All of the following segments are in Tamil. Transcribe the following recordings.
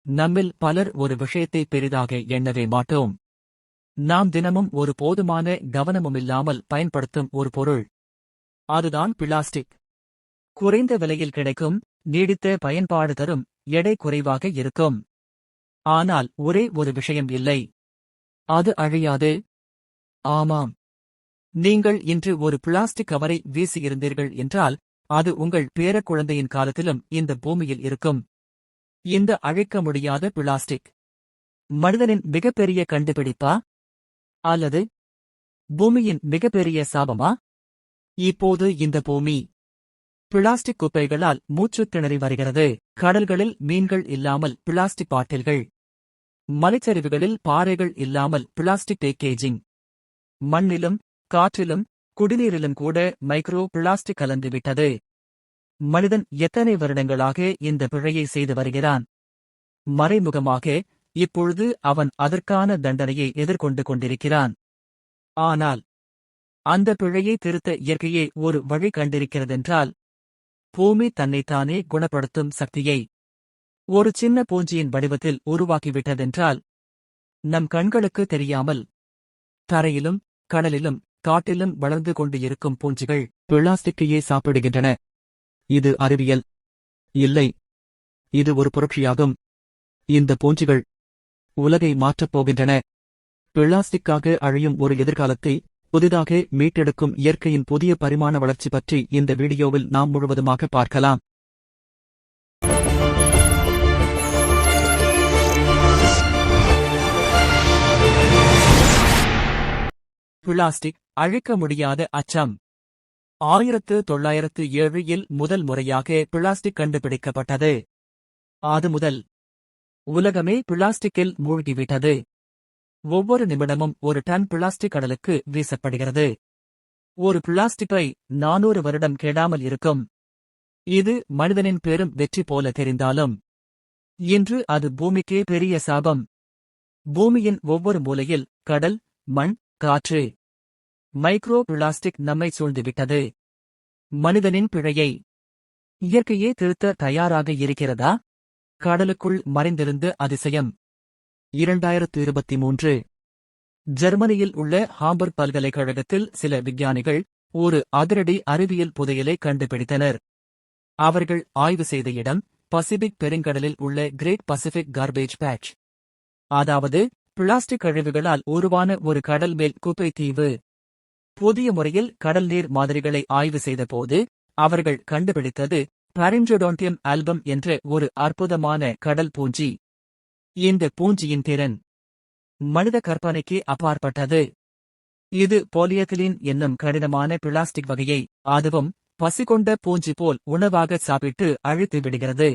நம்மில் பலர் ஒரு விஷயத்தை பெரிதாக எண்ணவே மாட்டோம். நாம் தினமும் ஒரு போதுமான கவனமுமில்லாமல் பயன்படுத்தும் ஒரு பொருள். அதுதான் பிளாஸ்டிக். குறைந்த விலையில் கிடைக்கும், நீடித்த பயன்பாடு தரும், எடை குறைவாக இருக்கும். ஆனால் ஒரே ஒரு விஷயம் இல்லை. அது அழியாது. ஆமாம். நீங்கள் இன்று ஒரு பிளாஸ்டிக் கவரை வீசியிருந்தீர்கள் என்றால், அது உங்கள் பேரக்குழந்தையின் காலத்திலும் இந்த பூமியில் இருக்கும். இந்த அழிக்க முடியாத பிளாஸ்டிக் மனிதனின் மிகப்பெரிய கண்டுபிடிப்பா? அல்லது பூமியின் மிகப்பெரிய சாபமா? இப்போது இந்த பூமி பிளாஸ்டிக் குப்பைகளால் மூச்சுத் திணறி வருகிறது. கடல்களில் மீன்கள் இல்லாமல் பிளாஸ்டிக் பாட்டில்கள், மலைச்சரிவுகளில் பாறைகள் இல்லாமல் பிளாஸ்டிக் பேக்கேஜிங், மண்ணிலும் காற்றிலும் குடிநீரிலும் கூட மைக்ரோ பிளாஸ்டிக் கலந்துவிட்டது. மனிதன் எத்தனை வருடங்களாக இந்த பிழையை செய்து வருகிறான்? மறைமுகமாக இப்பொழுது அவன் அதற்கான தண்டனையை எதிர்கொண்டு கொண்டிருக்கிறான். ஆனால் அந்த பிழையை திருத்த இயற்கையே ஒரு வழி கண்டிருக்கிறதென்றால், பூமி தன்னைத்தானே குணப்படுத்தும் சக்தியை ஒரு சின்ன பூஞ்சியின் வடிவத்தில் உருவாக்கிவிட்டதென்றால், நம் கண்களுக்கு தெரியாமல் தரையிலும் கடலிலும் காட்டிலும் வளர்ந்து கொண்டு இருக்கும் பூஞ்சிகள் பிளாஸ்டிக்கையே சாப்பிடுகின்றன. இது அறிவியல் இல்லை, இது ஒரு புரட்சியாகும். இந்த பூஞ்சிகள் உலகை மாற்றப் போகின்றன. பிளாஸ்டிக்காக அழியும் ஒரு எதிர்காலத்தை புதிதாக மீட்டெடுக்கும் இயற்கையின் புதிய பரிமாண வளர்ச்சி பற்றி இந்த வீடியோவில் நாம் முழுவதுமாக பார்க்கலாம். பிளாஸ்டிக் அழிக்க முடியாத அச்சம். 1907 முதல் முறையாக பிளாஸ்டிக் கண்டுபிடிக்கப்பட்டது. அது முதல் உலகமே பிளாஸ்டிக்கில் மூழ்கிவிட்டது. ஒவ்வொரு நிமிடமும் ஒரு டன் பிளாஸ்டிக் கடலுக்கு வீசப்படுகிறது. ஒரு பிளாஸ்டிக் பை 400 வருடம் கெடாமல் இருக்கும். இது மனிதனின் பெரும் வெற்றி போல தெரிந்தாலும், இன்று அது பூமிக்கே பெரிய சாபம். பூமியின் ஒவ்வொரு மூலையில் கடல், மண், காற்று, மைக்ரோ பிளாஸ்டிக் நம்மை சூழ்ந்துவிட்டது. மனிதனின் பிழையை இயற்கையே திருத்த தயாராக இருக்கிறதா? கடலுக்குள் மறைந்திருந்த அதிசயம். 2023 ஜெர்மனியில் உள்ள ஹாம்பர்க் பல்கலைக்கழகத்தில் சில விஞ்ஞானிகள் ஒரு அதிரடி அறிவியல் புதையலை கண்டுபிடித்தனர். அவர்கள் ஆய்வு செய்த இடம் பசிபிக் பெருங்கடலில் உள்ள கிரேட் பசிபிக் கார்பேஜ் பேட்ச். அதாவது பிளாஸ்டிக் கழிவுகளால் உருவான ஒரு கடல் மேல் குப்பை தீவு. புதிய முறையில் கடல் நீர் மாதிரிகளை ஆய்வு செய்தபோது அவர்கள் கண்டுபிடித்தது பாரிஞ்சோடோண்டியம் ஆல்பம் என்ற ஒரு அற்புதமான கடல் பூஞ்சி. இந்த பூஞ்சியின் திறன் மனித கற்பனைக்கு அப்பாற்பட்டது. இது பாலியத்திலீன் என்னும் கடினமான பிளாஸ்டிக் வகையை அதுவும் பசிகொண்ட பூஞ்சி போல் உணவாக சாப்பிட்டு அழித்து விடுகிறது.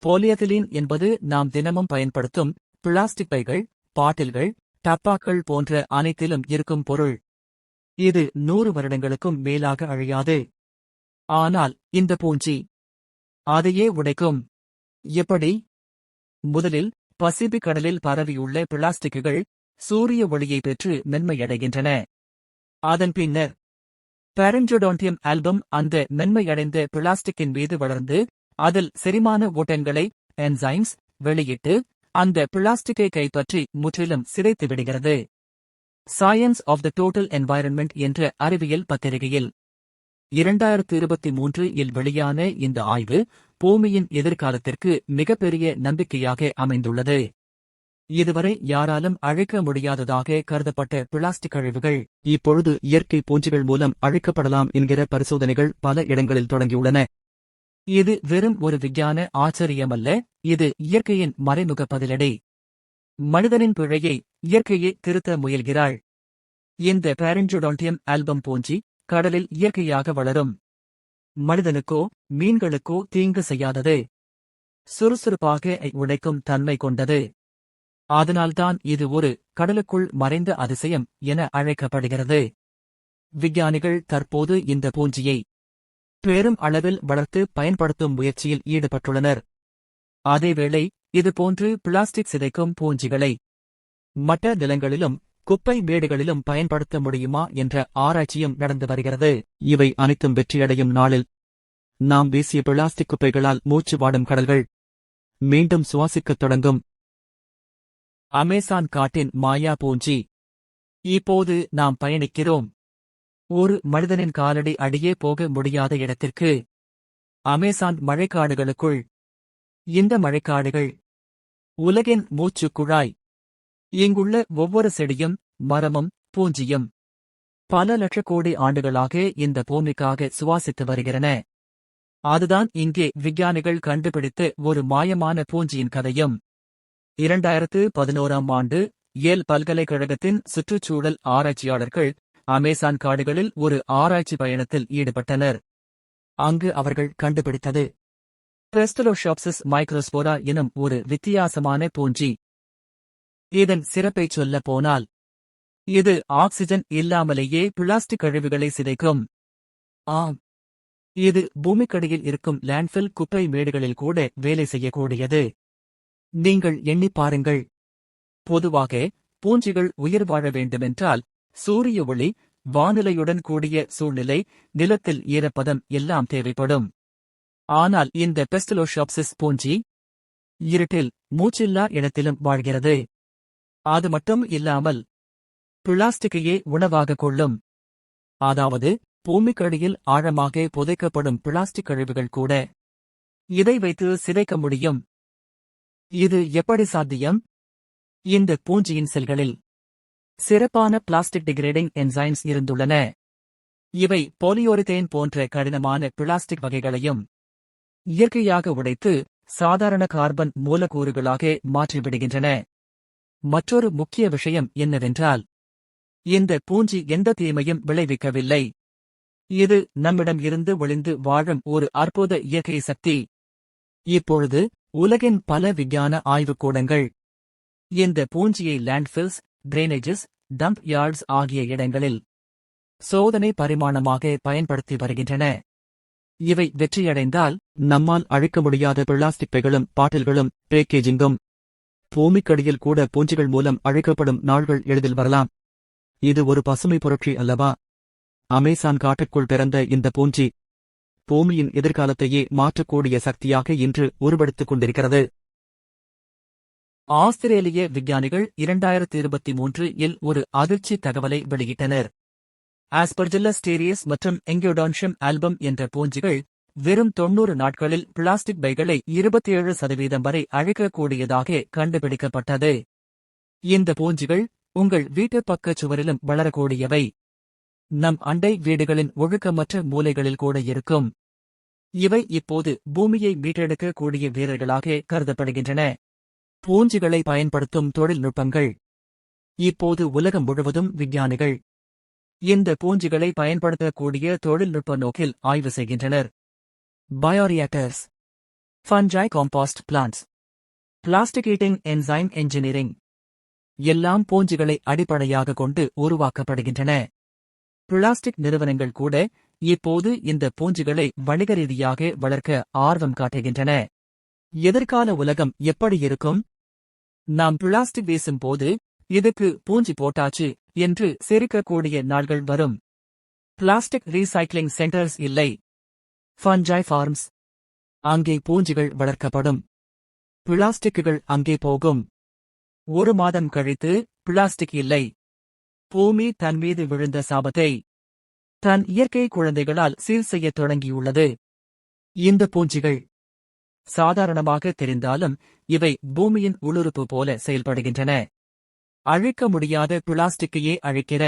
பாலியத்திலீன் என்பது நாம் தினமும் பயன்படுத்தும் பிளாஸ்டிக் பைகள், பாட்டில்கள், டப்பாக்கள் போன்ற அனைத்திலும் இருக்கும் பொருள். இது 100 வருடங்களுக்கும் மேலாக அழியாது. ஆனால் இந்த பூஞ்சி அதையே உடைக்கும். எப்படி? முதலில் பசிபிக் கடலில் பரவியுள்ள பிளாஸ்டிக்குகள் சூரிய ஒளியை பெற்று மென்மையடைகின்றன. அதன் பின்னர் பாரிஞ்சோடோண்டியம் ஆல்பம் அந்த மென்மையடைந்த பிளாஸ்டிக்கின் மீது வளர்ந்து அதில் செரிமான ஓட்டங்களை என்சைம்ஸ் வெளியிட்டு அந்த பிளாஸ்டிக்கை கைப்பற்றி முற்றிலும் சிதைத்து விடுகிறது. Science of the total environment என்ற அறிவியல் பத்திரிகையில் 2023 வெளியான இந்த ஆய்வு பூமியின் எதிர்காலத்திற்கு மிகப்பெரிய நம்பிக்கையாக அமைந்துள்ளது. இதுவரை யாராலும் அழிக்க முடியாததாக கருதப்பட்ட பிளாஸ்டிக் கழிவுகள் இப்பொழுது இயற்கை பூஞ்சிகள் மூலம் அழிக்கப்படலாம் என்கிற பரிசோதனைகள் பல இடங்களில் தொடங்கியுள்ளன. இது வெறும் ஒரு விஞ்ஞான ஆச்சரியமல்ல, இது இயற்கையின் மறைமுக பதிலடி. மனிதனின் பிழையை இயற்கையே திருத்த முயல்கிறாள். இந்த பாரிஞ்சோடோண்டியம் ஆல்பம் பூஞ்சி கடலில் இயற்கையாக வளரும். மனிதனுக்கோ மீன்களுக்கோ தீங்கு செய்யாதது. சுறுசுறுப்பாக உடைக்கும் தன்மை கொண்டது. அதனால்தான் இது ஒரு கடலுக்குள் மறைந்த அதிசயம் என அழைக்கப்படுகிறது. விஞ்ஞானிகள் தற்போது இந்த பூஞ்சியை பெரும் அளவில் வளர்த்து பயன்படுத்தும் முயற்சியில் ஈடுபட்டுள்ளனர். அதேவேளை இதுபோன்று பிளாஸ்டிக் சிதைக்கும் பூஞ்சிகளை மற்ற நிலங்களிலும் குப்பை மேடுகளிலும் பயன்படுத்த முடியுமா என்ற ஆராய்ச்சியும் நடந்து வருகிறது. இவை அனைத்தும் வெற்றியடையும் நாளில் நாம் வீசிய பிளாஸ்டிக் குப்பைகளால் மூச்சு வாடும் கடல்கள், மீண்டும் சுவாசிக்கத் தொடங்கும். அமேசான் காட்டின் மாயா பூஞ்சி. இப்போது நாம் பயணிக்கிறோம் ஒரு மனிதனின் காலடி அடியே போக முடியாத இடத்திற்கு. அமேசான் மழைக்காடுகளுக்குள். இந்த மழைக்காடுகள் உலகின் மூச்சுக் குழாய். இங்குள்ள ஒவ்வொரு செடியும் மரமும் பூஞ்சியும் பல லட்ச கோடி ஆண்டுகளாக இந்த பூமிக்காக சுவாசித்து வருகிறன. அதுதான் இங்கே விஞ்ஞானிகள் கண்டுபிடித்த ஒரு மாயமான பூஞ்சியின் கதையும். 2011ஆம் ஆண்டு ஏல் பல்கலைக்கழகத்தின் சுற்றுச்சூழல் ஆராய்ச்சியாளர்கள் அமேசான் காடுகளில் ஒரு ஆராய்ச்சி பயணத்தில் ஈடுபட்டனர். அங்கு அவர்கள் கண்டுபிடித்தது பெஸ்டலோஷாப்சிஸ் மைக்ரோஸ்போரா எனும் ஒரு வித்தியாசமான பூஞ்சி. இதன் சிறப்பைச் சொல்லப் போனால், இது ஆக்சிஜன் இல்லாமலேயே பிளாஸ்டிக் கழிவுகளை சிதைக்கும். ஆம், இது பூமிக்கடியில் இருக்கும் லேண்ட்ஃபில் குப்பை மேடுகளில் கூட வேலை செய்யக்கூடியது. நீங்கள் எண்ணிப் பாருங்கள். பொதுவாக பூஞ்சிகள் உயிர் வாழ வேண்டுமென்றால் சூரிய ஒளி, வானிலையுடன் கூடிய சூழ்நிலை, நிலத்தில் ஈரப்பதம் எல்லாம் தேவைப்படும். ஆனால் இந்த பெஸ்டலோஷாப்சிஸ் பூஞ்சி இருட்டில் மூச்சில்லா இடத்திலும் வாழ்கிறது. அது மட்டும் இல்லாமல் பிளாஸ்டிக்கையே உணவாக கொள்ளும். அதாவது பூமிக்கடியில் ஆழமாக புதைக்கப்படும் பிளாஸ்டிக் கழிவுகள் கூட இதை வைத்து சிதைக்க முடியும். இது எப்படி சாத்தியம்? இந்த பூஞ்சியின் செல்களில் சிறப்பான பிளாஸ்டிக் டிகிரேடிங் என்சைம்ஸ் இருந்துள்ளன. இவை பாலியோரிதேன் போன்ற கடினமான பிளாஸ்டிக் வகைகளையும் இயற்கையாக உடைத்து சாதாரண கார்பன் மூலக்கூறுகளாக மாற்றிவிடுகின்றன. மற்றொரு முக்கிய விஷயம் என்னவென்றால், இந்த பூஞ்சி எந்த தீமையும் விளைவிக்கவில்லை. இது நம்மிடம் இருந்து ஒளிந்து வாழும் ஒரு அற்புத இயற்கை சக்தி. இப்பொழுது உலகின் பல விஞ்ஞான ஆய்வுக்கூடங்கள் இந்த பூஞ்சியை லேண்ட்ஃபில்ஸ், டிரைனேஜஸ், டம்ப் யார்ட்ஸ் ஆகிய இடங்களில் சோதனை பரிமாணமாக பயன்படுத்தி வருகின்றன. இவை வெற்றியடைந்தால் நம்மால் அழிக்க முடியாத பிளாஸ்டிக் பைகளும் பாட்டில்களும் பேக்கேஜிங்கும் பூமிக்கடியில் கூட பூஞ்சிகள் மூலம் அழிக்கப்படும் நாள்கள் எளிதில் வரலாம். இது ஒரு பசுமை புரட்சி அல்லவா? அமேசான் காட்டுக்குள் பிறந்த இந்த பூஞ்சி பூமியின் எதிர்காலத்தையே மாற்றக்கூடிய சக்தியாக இன்று உருவெடுத்துக் கொண்டிருக்கிறது. ஆஸ்திரேலிய விஞ்ஞானிகள் 2023இல் ஒரு அதிர்ச்சி தகவலை வெளியிட்டனர். ஆஸ்பர்ஜில்லஸ் ஸ்டீரியஸ் மற்றும் எங்கியோடான்ஷியம் ஆல்பம் என்ற பூஞ்சிகள் வெறும் 90 நாட்களில் பிளாஸ்டிக் பைகளை 27% வரை அழிக்கக்கூடியதாக கண்டுபிடிக்கப்பட்டது. இந்த பூஞ்சிகள் உங்கள் வீட்டு பக்கச் சுவரிலும் வளரக்கூடியவை. நம் அண்டை வீடுகளின் ஒழுக்கமற்ற மூலைகளில் கூட இருக்கும். இவை இப்போது பூமியை மீட்டெடுக்க கூடிய வீரர்களாக கருதப்படுகின்றன. பூஞ்சிகளை பயன்படுத்தும் தொழில்நுட்பங்கள். இப்போது உலகம் முழுவதும் விஞ்ஞானிகள் இந்த பூஞ்சிகளை பயன்படுத்தக்கூடிய தொழில்நுட்ப நோக்கில் ஆய்வு செய்கின்றனர். Bioreactors, fungi compost plants, plastic eating enzyme engineering எல்லாம் பூஞ்சிகளை அடிப்படையாக கொண்டு உருவாக்கப்படுகின்றன. பிளாஸ்டிக் நிறுவனங்கள் கூட இப்போது இந்த பூஞ்சிகளை வணிக ரீதியாக வளர்க்க ஆர்வம் காட்டுகின்றன. எதிர்கால உலகம் எப்படி இருக்கும்? நாம் பிளாஸ்டிக் வீசும் போது இதுக்கு பூஞ்சி போட்டாச்சு என்று சிரிக்கக்கூடிய நாள்கள் வரும். பிளாஸ்டிக் ரீசைக்ளிங் சென்டர்ஸ் இல்லை, ஃபன்ஜை ஃபார்ம்ஸ். அங்கே பூஞ்சிகள் வளர்க்கப்படும், பிளாஸ்டிக்குகள் அங்கே போகும். 1 மாதம் கழித்து பிளாஸ்டிக் இல்லை. பூமி தன் மீது விழுந்த சாபத்தை தன் இயற்கை குழந்தைகளால் சீர் செய்யத் தொடங்கியுள்ளது. இந்த பூஞ்சிகள் சாதாரணமாக தெரிந்தாலும் இவை பூமியின் உள்ளுறுப்பு போல செயல்படுகின்றன. அழிக்க முடியாத பிளாஸ்டிக்கையே அழிக்கிற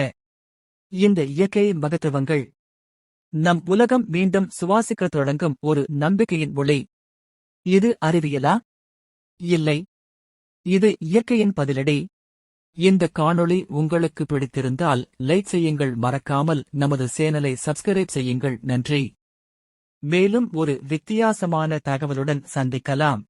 இந்த இயற்கை மகத்துவங்கள் நம் உலகம் மீண்டும் சுவாசிக்கத் தொடங்கும் ஒரு நம்பிக்கையின் ஒளி. இது அறிவியலா? இல்லை, இது இயற்கையின் பதிலடி. இந்த காணொளி உங்களுக்கு பிடித்திருந்தால் லைக் செய்யுங்கள். மறக்காமல் நமது சேனலை சப்ஸ்கிரைப் செய்யுங்கள். நன்றி. மேலும் ஒரு வித்தியாசமான தகவலுடன் சந்திக்கலாம்.